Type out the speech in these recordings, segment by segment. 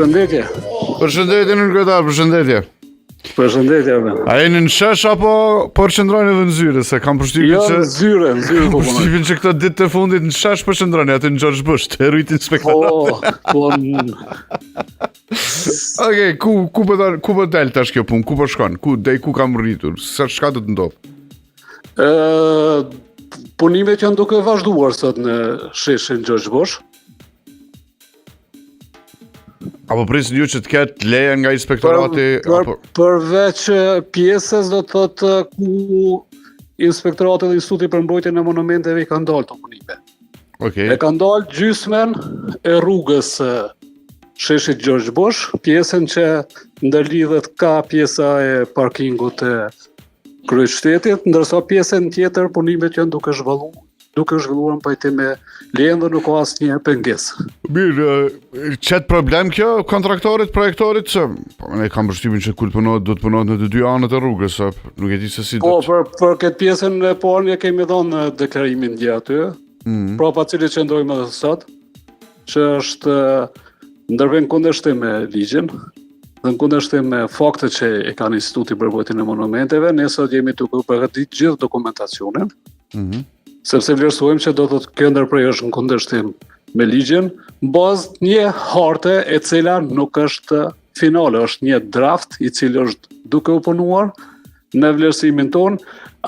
Përshëndetje. Përshëndetje në kryetar, përshëndetje. Përshëndetje me. A jeni në shesh apo përqendroni edhe në zyre, se kam përshtypjen Jo, që në zyre po punoj. përshtypjen që këtë ditë të fundit në shesh përqendroni aty në George Bush, te rrit inspektorat. Po, Okej, ku po del tash kjo punë? Ku po shkon? Ku kam rritur? Çka do të ndodh? Punimet janë duke vazhduar sot në sheshin George Bush. Apo prisni ju që të ketë leje nga inspektorati apo Përveç pjesës do të thotë ku inspektorati dhe Instituti për mbrojtjen e monumenteve i kanë dalë të punime. Okej. E kanë dalë gjysmën e rrugës sheshit George Bush, pjesën që ndërlidhet ka pjesa e parkingut e kryeqytetit, ndërsa pjesën tjetër punimet janë duke zhvilluar në pajtim me lejen dhe nuk ka asnjë pengesë. Mirë, çet problem kjo kontraktorit, projektorit, se ne kam përshtypjen që kur punohet do të punohet në të dy anët e rrugës, nuk e di se si do. Po, për këtë pjesën e parë ne kemi dhënë deklarimin dje aty. Prapa cili që ndrojmë edhe sot, që është ndërvend kundërshtim me ligjin, dhe në kundërshtim me faktet që e kanë Instituti për mbrojtjen e monumenteve, ne sot jemi duke përgatitur gjithë dokumentacionin. Sepse vlerësojmë që do të kjo ndërprej është në kundërshtim me ligjin, bazë një harte e cila nuk është finale, është një draft i cili është duke u punuar në vlerësimin ton.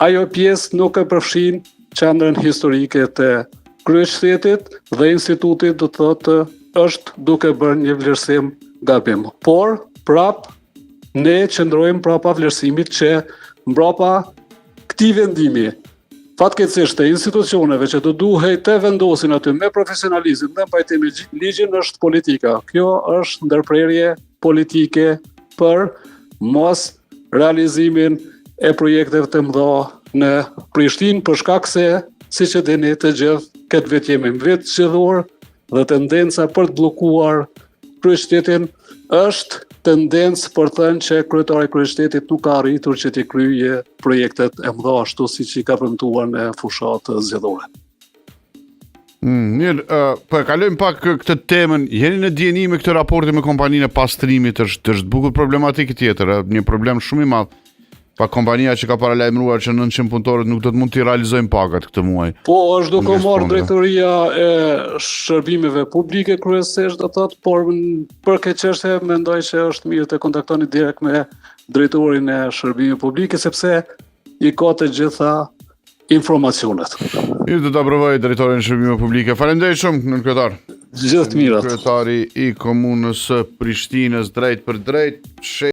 Ajo pjesë nuk e përfshin qendrën historike të kryeqytetit dhe institutit do të thotë është duke bërë një vlerësim gabim. Por, ne qëndrojmë prapa vlerësimit që mbrapa këtij vendimi fatkeqësisht e institucioneve që do duhej të vendosin aty me profesionalizëm dhe pajtim me ligjin është politika. Kjo është ndërprerje politike për mos realizimin e projekteve të mëdha në Prishtinë, për shkak se, siç e dini të gjithë, këtë vit jemi në vit zgjedhor dhe tendenca për të bllokuar kryeqytetin është tendencë për të thënë që kryetari i kryeqytetit nuk ka arritur që të kryejë projektet e mëdha ashtu siç i ka premtuar në fushat zgjedhore. Mirë, po kalojmë pak këtë temën. Jeni në dijeni me këtë raporti me kompaninë e pastrimit, është bukur problematikë tjetër, një problem shumë i madh. Pa kompania që ka paralajmëruar që 900 punëtorët nuk do të mund të realizojnë pagat këtë muaj. Po, është duke marrë drejtoria e shërbimeve publike kryesisht, do thotë, por për këtë çështje mendoj që është mirë të kontaktoni direkt me drejtorin e shërbimeve publike sepse i ka të gjitha informacionet. Mirë, do ta provoj drejtorin e shërbimeve publike. Faleminderit shumë, nën kryetar. Gjithë të mirat. Kryetari i komunës së Prishtinës drejt për drejt.